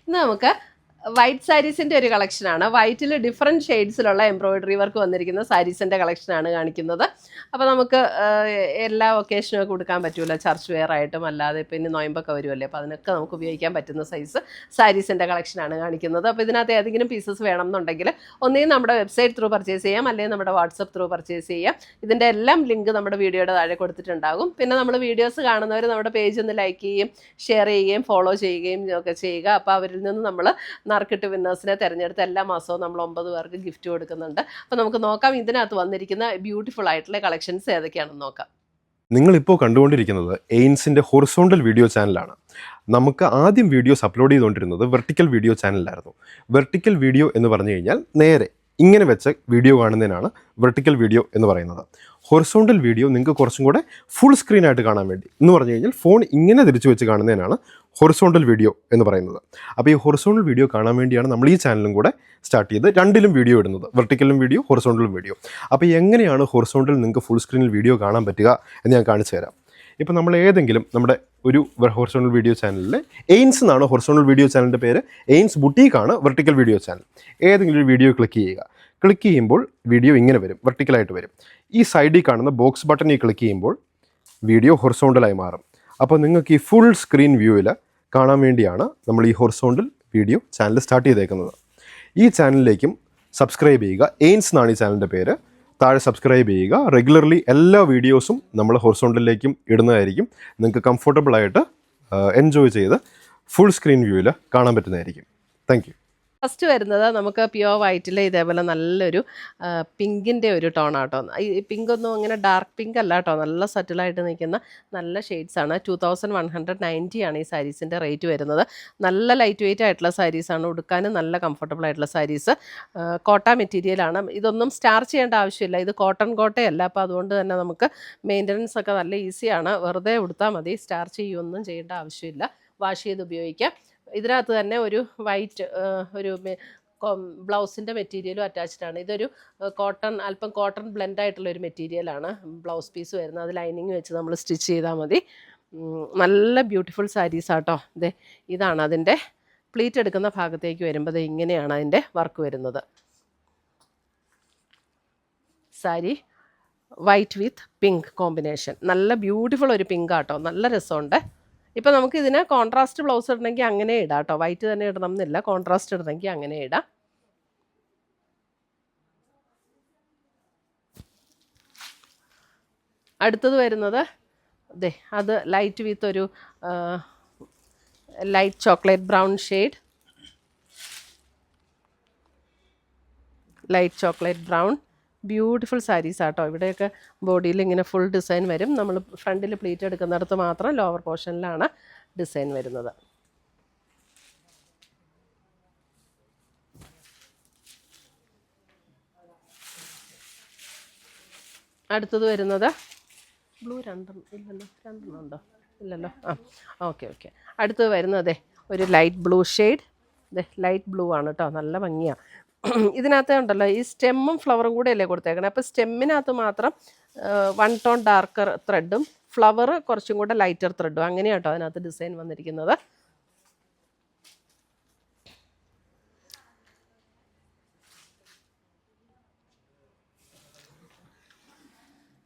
ഇന്ന് നമുക്ക് വൈറ്റ് സാരീസിൻ്റെ ഒരു കളക്ഷനാണ്. വൈറ്റിൽ ഡിഫറെൻറ്റ് ഷെയ്ഡ്സിലുള്ള എംബ്രോയിഡറി വർക്ക് വന്നിരിക്കുന്ന സാരീസിൻ്റെ കളക്ഷനാണ് കാണിക്കുന്നത്. അപ്പോൾ നമുക്ക് എല്ലാ ഒക്കേഷനും ഒക്കെ കൊടുക്കാൻ പറ്റുമല്ലോ, ചർച്ച് വെയർ ആയിട്ടും അല്ലാതെ പിന്നെ നൊയമ്പൊക്കെ വരുമല്ലേ, അപ്പോൾ അതിനൊക്കെ നമുക്ക് ഉപയോഗിക്കാൻ പറ്റുന്ന സൈസ് സാരീസിൻ്റെ കളക്ഷനാണ് കാണിക്കുന്നത്. അപ്പോൾ ഇതിനകത്ത് ഏതെങ്കിലും പീസസ് വേണം എന്നുണ്ടെങ്കിൽ ഒന്നെങ്കിൽ നമ്മുടെ വെബ്സൈറ്റ് ത്രൂ പർച്ചേസ് ചെയ്യാം, അല്ലെങ്കിൽ നമ്മുടെ വാട്സപ്പ് ത്രൂ പർച്ചേസ് ചെയ്യാം. ഇതിൻ്റെ എല്ലാം ലിങ്ക് നമ്മുടെ വീഡിയോയുടെ താഴെ കൊടുത്തിട്ടുണ്ടാകും. പിന്നെ നമ്മൾ വീഡിയോസ് കാണുന്നവർ നമ്മുടെ പേജ് ഒന്ന് ലൈക്ക് ചെയ്യുകയും ഷെയർ ചെയ്യുകയും ഫോളോ ചെയ്യുകയും ഒക്കെ ചെയ്യുക. അപ്പോൾ അവരിൽ നിന്ന് നമ്മൾ നറുക്കിട്ട് വിന്നേഴ്സിനെ തിരഞ്ഞെടുത്ത് എല്ലാ മാസവും നമ്മൾ 9 പേർക്ക് ഗിഫ്റ്റ് കൊടുക്കുന്നുണ്ട്. അപ്പോൾ നമുക്ക് നോക്കാം ഇതിനകത്ത് വന്നിരിക്കുന്ന ബ്യൂട്ടിഫുൾ ആയിട്ടുള്ള കളക്ഷൻസ് ഏതൊക്കെയാണെന്ന് നോക്കാം. നിങ്ങളിപ്പോൾ കണ്ടുകൊണ്ടിരിക്കുന്നത് എയിൻസിൻ്റെ ഹൊറിസോണ്ടൽ വീഡിയോ ചാനലാണ്. നമുക്ക് ആദ്യം വീഡിയോസ് അപ്ലോഡ് ചെയ്തുകൊണ്ടിരുന്നത് വെർട്ടിക്കൽ വീഡിയോ ചാനലിലായിരുന്നു. വെർട്ടിക്കൽ വീഡിയോ എന്ന് പറഞ്ഞു കഴിഞ്ഞാൽ നേരെ ഇങ്ങനെ വെച്ച വീഡിയോ കാണുന്നതിനാണ് വെർട്ടിക്കൽ വീഡിയോ എന്ന് പറയുന്നത്. ഹൊറിസോണ്ടൽ വീഡിയോ നിങ്ങൾക്ക് കുറച്ചും കൂടെ ഫുൾ സ്ക്രീനായിട്ട് കാണാൻ വേണ്ടി എന്ന് പറഞ്ഞു കഴിഞ്ഞാൽ ഫോൺ ഇങ്ങനെ തിരിച്ചു വെച്ച് കാണുന്നതിനാണ് ഹൊറിസോണ്ടൽ വീഡിയോ എന്ന് പറയുന്നത്. അപ്പോൾ ഈ ഹൊറിസോണ്ടൽ വീഡിയോ കാണാൻ വേണ്ടിയാണ് നമ്മൾ ഈ ചാനലും കൂടെ സ്റ്റാർട്ട് ചെയ്ത് രണ്ടിലും വീഡിയോ ഇടുന്നത്, വെർട്ടിക്കലും വീഡിയോ ഹൊറിസോണ്ടലും വീഡിയോ. അപ്പോൾ എങ്ങനെയാണ് ഹൊറിസോണ്ടൽ നിങ്ങൾക്ക് ഫുൾ സ്ക്രീനിൽ വീഡിയോ കാണാൻ പറ്റുക എന്ന് ഞാൻ കാണിച്ചു തരാം. ഇപ്പോൾ നമ്മൾ ഏതെങ്കിലും നമ്മുടെ ഒരു ഹൊറിസോണ്ടൽ വീഡിയോ ചാനലിൽ എയിൻസ് എന്നാണ് ഹൊറിസോണ്ടൽ വീഡിയോ ചാനലിൻ്റെ പേര്, എയിൻസ് ബുട്ടീക്കാണ് വെർട്ടിക്കൽ വീഡിയോ ചാനൽ. ഏതെങ്കിലും ഒരു വീഡിയോ ക്ലിക്ക് ചെയ്യുക. ക്ലിക്ക് ചെയ്യുമ്പോൾ വീഡിയോ ഇങ്ങനെ വരും, വെർട്ടിക്കലായിട്ട് വരും. ഈ സൈഡിൽ കാണുന്ന ബോക്സ് ബട്ടണിൽ ക്ലിക്ക് ചെയ്യുമ്പോൾ വീഡിയോ ഹൊറിസോണ്ടലായി മാറും. അപ്പോൾ നിങ്ങൾക്ക് ഈ ഫുൾ സ്ക്രീൻ വ്യൂവിൽ കാണാൻ വേണ്ടിയാണ് നമ്മൾ ഈ ഹൊറിസോണ്ടൽ വീഡിയോ ചാനൽ സ്റ്റാർട്ട് ചെയ്തേക്കുന്നത്. ഈ ചാനലിലേക്കും സബ്സ്ക്രൈബ് ചെയ്യുക. എയിൻസ് എന്നാണ് ഈ ചാനലിൻ്റെ പേര്. താഴെ സബ്സ്ക്രൈബ് ചെയ്യുക. റെഗുലർലി എല്ലാ വീഡിയോസും നമ്മൾ ഹൊറിസോണ്ടലിലേക്കും ഇടുന്നതായിരിക്കും. നിങ്ങൾക്ക് കംഫർട്ടബിളായിട്ട് എൻജോയ് ചെയ്ത് ഫുൾ സ്ക്രീൻ വ്യൂവിൽ കാണാൻ പറ്റുന്നതായിരിക്കും. Thank you. ഫസ്റ്റ് വരുന്നത് നമുക്ക് പ്യുവർ വൈറ്റിൽ ഇതേപോലെ നല്ലൊരു പിങ്കിൻ്റെ ഒരു ടോണാട്ടോ. ഈ പിങ്കൊന്നും അങ്ങനെ ഡാർക്ക് പിങ്ക് അല്ല കേട്ടോ, നല്ല സറ്റിലായിട്ട് നിൽക്കുന്ന നല്ല ഷെയ്ഡ്സാണ്. 2190 ആണ് ഈ സാരീസിൻ്റെ റേറ്റ് വരുന്നത്. നല്ല ലൈറ്റ് വെയ്റ്റ് ആയിട്ടുള്ള സാരീസാണ്, ഉടുക്കാനും നല്ല കംഫർട്ടബിൾ ആയിട്ടുള്ള സാരീസ്. കോട്ട മെറ്റീരിയലാണ്. ഇതൊന്നും സ്റ്റാർച്ച് ചെയ്യേണ്ട ആവശ്യമില്ല, ഇത് കോട്ടൺ കോട്ടയല്ല. അപ്പോൾ അതുകൊണ്ട് തന്നെ നമുക്ക് മെയിൻ്റനൻസ് ഒക്കെ നല്ല ഈസിയാണ്. വെറുതെ ഉടുത്താൽ മതി, സ്റ്റാർച്ച് ചെയ്യുകയൊന്നും ചെയ്യേണ്ട ആവശ്യമില്ല, വാഷ് ചെയ്ത് ഉപയോഗിക്കാം. ഇതിനകത്ത് തന്നെ ഒരു വൈറ്റ് ഒരു ബ്ലൗസിൻ്റെ മെറ്റീരിയലും അറ്റാച്ച്ഡ് ആണ്. ഇതൊരു അല്പം കോട്ടൺ ബ്ലെൻഡ് ആയിട്ടുള്ളൊരു മെറ്റീരിയലാണ് ബ്ലൗസ് പീസ് വരുന്നത്. അത് ലൈനിങ് വെച്ച് നമ്മൾ സ്റ്റിച്ച് ചെയ്താൽ മതി. നല്ല ബ്യൂട്ടിഫുൾ സാരീസാട്ടോ. ഇതാണ് അതിൻ്റെ പ്ലീറ്റ് എടുക്കുന്ന ഭാഗത്തേക്ക് വരുമ്പോൾ ഇങ്ങനെയാണ് അതിൻ്റെ വർക്ക് വരുന്നത്. സാരി വൈറ്റ് വിത്ത് പിങ്ക് കോമ്പിനേഷൻ, നല്ല ബ്യൂട്ടിഫുൾ ഒരു പിങ്ക് ആട്ടോ, നല്ല രസമുണ്ട്. ഇപ്പോൾ നമുക്ക് ഇതിന് കോൺട്രാസ്റ്റ് ബ്ലൗസ് ഇടണമെങ്കിൽ അങ്ങനെ ഇടാം കേട്ടോ, വൈറ്റ് തന്നെ ഇടണം എന്നില്ല, കോൺട്രാസ്റ്റ് ഇടണമെങ്കിൽ അങ്ങനെ ഇടാം. അടുത്തത് വരുന്നത് അത് ലൈറ്റ് വിത്ത് ഒരു light chocolate brown shade, light chocolate brown, beautiful sarees ആട്ടോ. ഇവിടെയൊക്കെ ബോഡിയിൽ ഇങ്ങനെ ഫുൾ ഡിസൈൻ വരും. നമ്മൾ ഫ്രണ്ടിൽ പ്ലീറ്റ് എടുക്കുന്നിടത്ത് മാത്രം ലോവർ പോർഷനിലാണ് ഡിസൈൻ വരുന്നത്. അടുത്തത് വരുന്നത് ബ്ലൂ രണ്ടെണ്ണം ഉണ്ടോ? ഇല്ലല്ലോ. ഓക്കെ. അടുത്തത് വരുന്നത് ഒരു light blue shade. Light blue ആണ് കേട്ടോ, നല്ല ഭംഗിയാണ്. ഇതിനകത്ത് ഉണ്ടല്ലോ ഈ സ്റ്റെമ്മും ഫ്ലവറും കൂടെ അല്ലേ കൊടുത്തേക്കണേ. അപ്പോൾ സ്റ്റെമ്മിനകത്ത് മാത്രം 1 ടോൺ ഡാർക്കർ ത്രെഡും ഫ്ലവർ കുറച്ചും കൂടെ ലൈറ്റർ ത്രെഡും, അങ്ങനെയാണ് കേട്ടോ അതിനകത്ത് ഡിസൈൻ വന്നിരിക്കുന്നത്.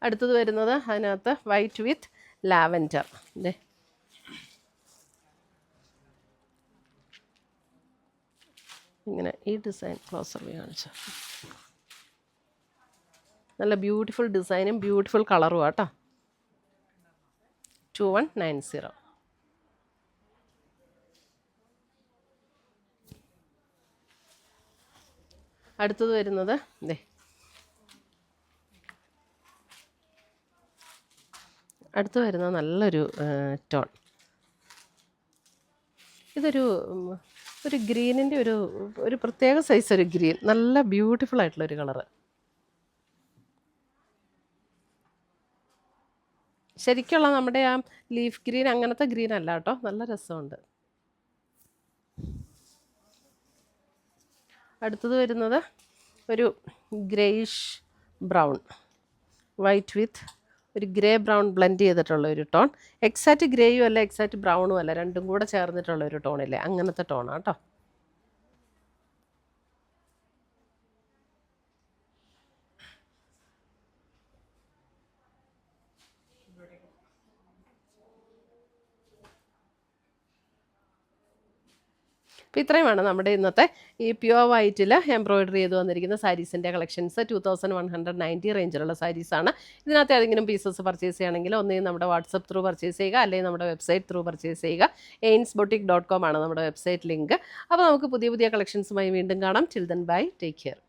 അടുത്തത് വരുന്നത് അതിനകത്ത് വൈറ്റ് വിത്ത് ലാവൻഡർ. ഇങ്ങനെ ഈ ഡിസൈൻ ക്ലോസർ കാണിച്ചു. നല്ല ബ്യൂട്ടിഫുൾ ഡിസൈനും ബ്യൂട്ടിഫുൾ കളറും ആട്ടോ. 2190. അടുത്തത് വരുന്നത് നല്ലൊരു ടോൺ. ഇതൊരു ഗ്രീനിൻ്റെ ഒരു പ്രത്യേക സൈസ് ഒരു ഗ്രീൻ, നല്ല ബ്യൂട്ടിഫുൾ ആയിട്ടുള്ളൊരു കളറ്. ശരിക്കുള്ള നമ്മുടെ ആ ലീഫ് ഗ്രീൻ അങ്ങനത്തെ ഗ്രീൻ അല്ല കേട്ടോ, നല്ല രസമുണ്ട്. അടുത്തത് വരുന്നത് ഒരു ഗ്രേയിഷ് ബ്രൗൺ, വൈറ്റ് വിത്ത് ഒരു ഗ്രേ ബ്രൗൺ ബ്ലെൻഡ് ചെയ്തിട്ടുള്ള ഒരു ടോൺ. എക്സാക്റ്റ് ഗ്രേയും അല്ല എക്സാക്റ്റ് ബ്രൗണും അല്ല, രണ്ടും കൂടെ ചേർന്നിട്ടുള്ള ഒരു ടോണില്ലേ, അങ്ങനത്തെ ടോണാണ് കേട്ടോ. അപ്പോൾ ഇത്രയുമാണ് നമ്മുടെ ഇന്നത്തെ ഈ പ്യുവർ വൈറ്റിൽ എംബ്രോയിഡറി ചെയ്ത് വന്നിരിക്കുന്ന സാരീസിൻ്റെ കളക്ഷൻസ്. 2190 റേഞ്ചിലുള്ള സാരീസാണ്. ഇതിനകത്ത് ഏതെങ്കിലും പീസസ് പർച്ചേസ് ചെയ്യുകയാണെങ്കിൽ ഒന്നെങ്കിൽ നമ്മുടെ വാട്സപ്പ് ത്രൂ പർച്ചേസ് ചെയ്യുക, അല്ലെങ്കിൽ നമ്മുടെ വെബ്സൈറ്റ് ത്രൂ പർച്ചേസ് ചെയ്യുക. ainsboutique.com ആണ് നമ്മുടെ വെബ്സൈറ്റ് ലിങ്ക്. അപ്പോൾ നമുക്ക് പുതിയ പുതിയ കളക്ഷൻസുമായി വീണ്ടും കാണാം. Till then bye, take care.